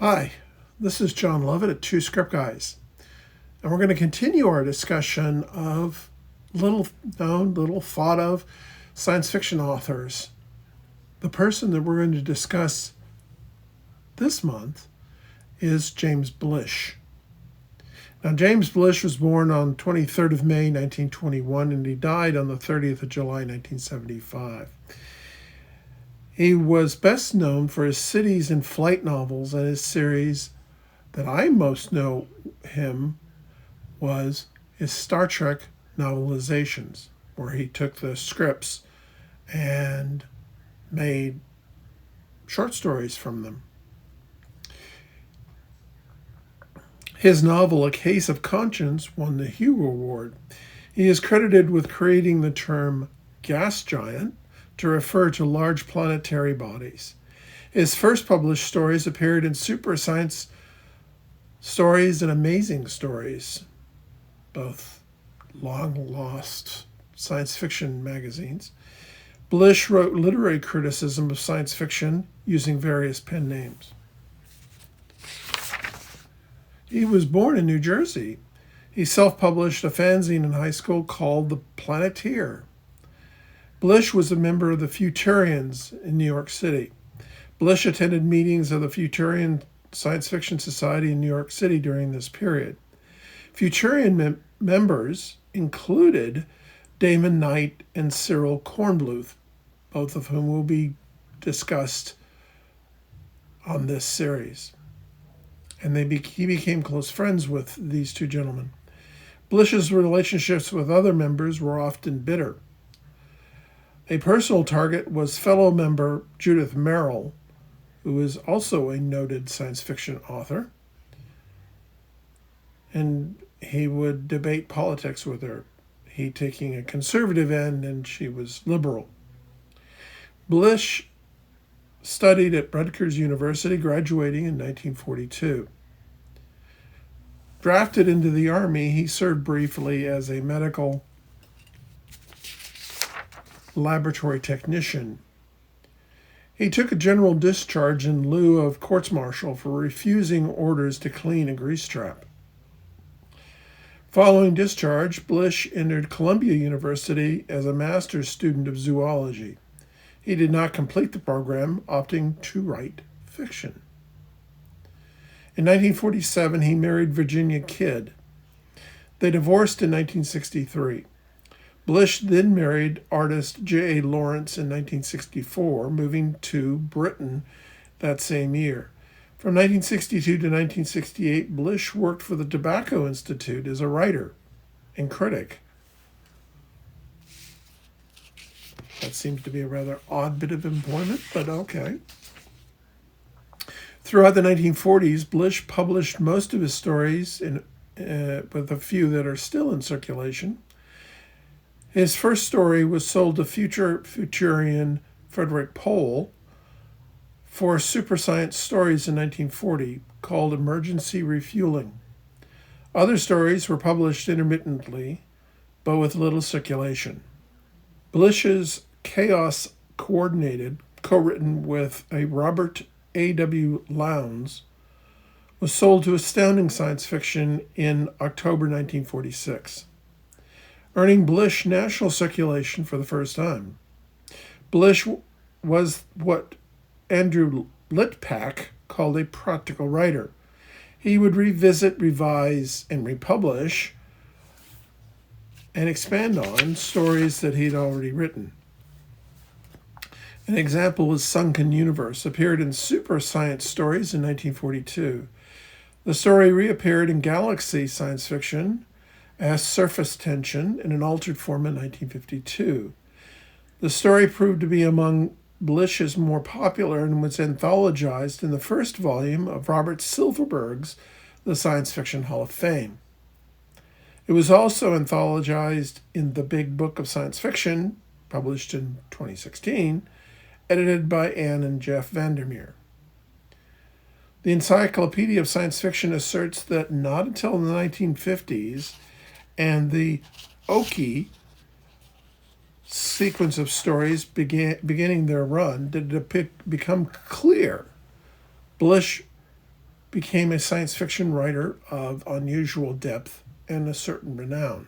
Hi, this is John Lovett at Two Script Guys, and we're going to continue our discussion of little known, little thought of science fiction authors. The person that we're going to discuss this month is James Blish. Now, James Blish was born on 23rd of May, 1921, and he died on the 30th of July, 1975. He was best known for his cities and flight novels, and his series that I most know him was his Star Trek novelizations, where he took the scripts and made short stories from them. His novel, A Case of Conscience, won the Hugo Award. He is credited with creating the term gas giant to refer to large planetary bodies. His first published stories appeared in Super Science Stories and Amazing Stories, both long-lost science fiction magazines. Blish wrote literary criticism of science fiction using various pen names. He was born in New Jersey. He self-published a fanzine in high school called The Planeteer. Blish was a member of the Futurians in New York City. Blish attended meetings of the Futurian Science Fiction Society in New York City during this period. Futurian members included Damon Knight and Cyril Kornbluth, both of whom will be discussed on this series. And he became close friends with these two gentlemen. Blish's relationships with other members were often bitter. A personal target was fellow member Judith Merrill, who is also a noted science fiction author, and he would debate politics with her, he taking a conservative end and she was liberal. Blish studied at Rutgers University, graduating in 1942. Drafted into the Army, he served briefly as a medical laboratory technician. He took a general discharge in lieu of courts-martial for refusing orders to clean a grease trap. Following discharge, Blish entered Columbia University as a master's student of zoology. He did not complete the program, opting to write fiction. In 1947, he married Virginia Kidd. They divorced in 1963. Blish then married artist J.A. Lawrence in 1964, moving to Britain that same year. From 1962 to 1968, Blish worked for the Tobacco Institute as a writer and critic. That seems to be a rather odd bit of employment, but okay. Throughout the 1940s, Blish published most of his stories, with a few that are still in circulation. His first story was sold to Futurian Frederick Pohl for Super Science Stories in 1940, called Emergency Refueling. Other stories were published intermittently, but with little circulation. Blish's Chaos Coordinated, co-written with a Robert A.W. Lowndes, was sold to Astounding Science Fiction in October 1946. Earning Blish national circulation for the first time. Blish was what Andrew Litpack called a practical writer. He would revisit, revise, and republish and expand on stories that he'd already written. An example was Sunken Universe, appeared in Super Science Stories in 1942. The story reappeared in Galaxy Science Fiction as Surface Tension in an altered form in 1952. The story proved to be among Blish's more popular and was anthologized in the first volume of Robert Silverberg's The Science Fiction Hall of Fame. It was also anthologized in The Big Book of Science Fiction, published in 2016, edited by Anne and Jeff Vandermeer. The Encyclopedia of Science Fiction asserts that not until the 1950s and the Oki sequence of stories beginning their run did it become clear Blish became a science fiction writer of unusual depth and a certain renown.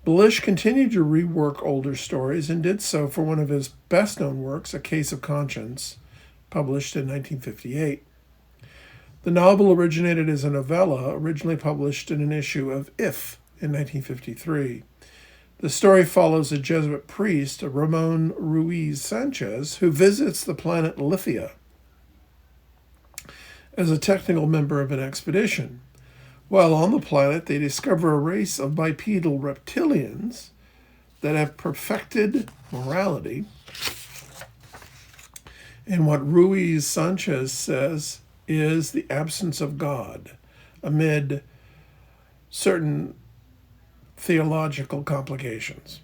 Blish continued to rework older stories and did so for one of his best-known works, A Case of Conscience, published in 1958. The novel originated as a novella, originally published in an issue of If in 1953. The story follows a Jesuit priest, Ramon Ruiz Sanchez, who visits the planet Lithia as a technical member of an expedition. While on the planet, they discover a race of bipedal reptilians that have perfected morality. And what Ruiz Sanchez says is the absence of God amid certain theological complications.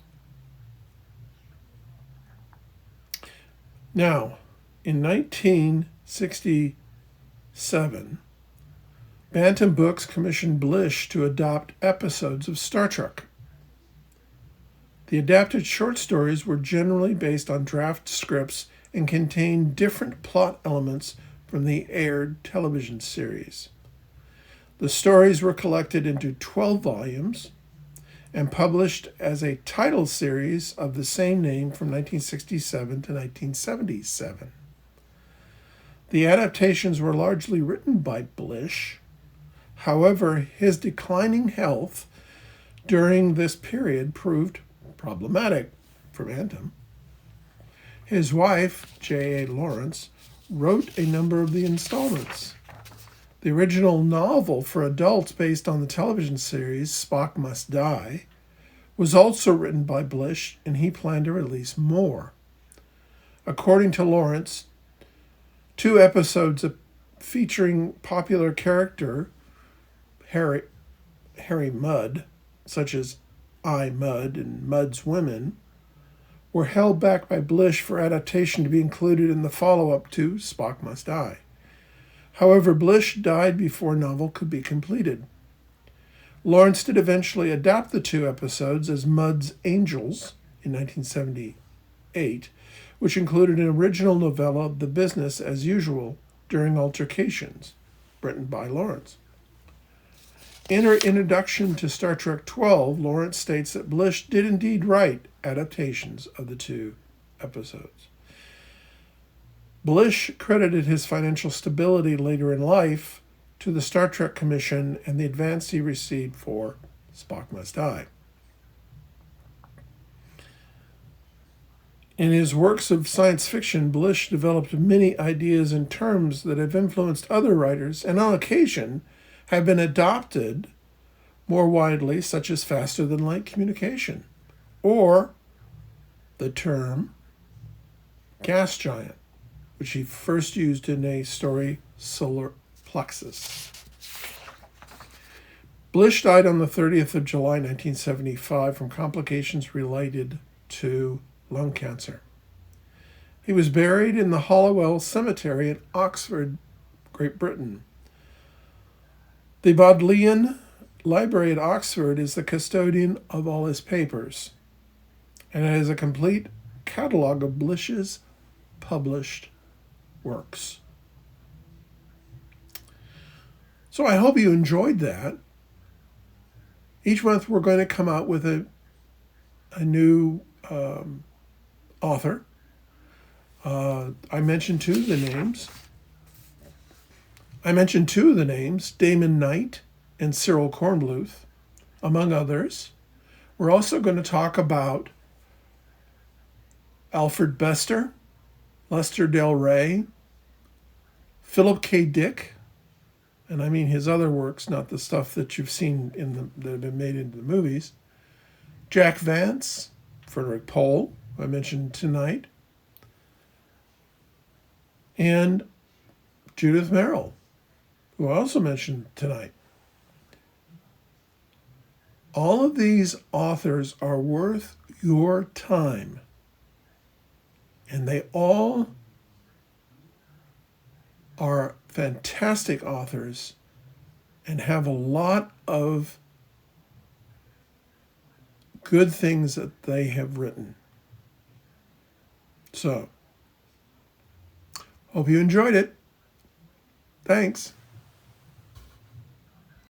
Now, in 1967, Bantam Books commissioned Blish to adopt episodes of Star Trek. The adapted short stories were generally based on draft scripts and contained different plot elements from the aired television series. The stories were collected into 12 volumes and published as a title series of the same name from 1967 to 1977. The adaptations were largely written by Blish. However, his declining health during this period proved problematic for Bantam. His wife, J.A. Lawrence, wrote a number of the installments. The original novel for adults based on the television series Spock Must Die was also written by Blish, and he planned to release more. According to Lawrence, 2 episodes featuring popular character Harry Mudd, such as I, Mudd and Mudd's Women, were held back by Blish for adaptation to be included in the follow-up to Spock Must Die. However, Blish died before the novel could be completed. Lawrence did eventually adapt the 2 episodes as Mudd's Angels in 1978, which included an original novella of The Business as Usual During Altercations, written by Lawrence. In her introduction to Star Trek XII, Lawrence states that Blish did indeed write adaptations of the 2 episodes. Blish credited his financial stability later in life to the Star Trek Commission and the advance he received for Spock Must Die. In his works of science fiction, Blish developed many ideas and terms that have influenced other writers and on occasion have been adopted more widely, such as faster-than-light communication, or the term gas giant, which he first used in a story, Solar Plexus. Blish died on the 30th of July, 1975, from complications related to lung cancer. He was buried in the Hollowell Cemetery in Oxford, Great Britain. The Bodleian Library at Oxford is the custodian of all his papers, and it has a complete catalog of Blish's published works. So I hope you enjoyed that. Each month we're going to come out with a new author. I mentioned two of the names, Damon Knight and Cyril Kornbluth, among others. We're also going to talk about Alfred Bester, Lester Del Rey, Philip K. Dick, and I mean his other works, not the stuff that you've seen that have been made into the movies, Jack Vance, Frederick Pohl, who I mentioned tonight, and Judith Merrill, who I also mentioned tonight. All of these authors are worth your time, and they all are fantastic authors and have a lot of good things that they have written. So, hope you enjoyed it. Thanks.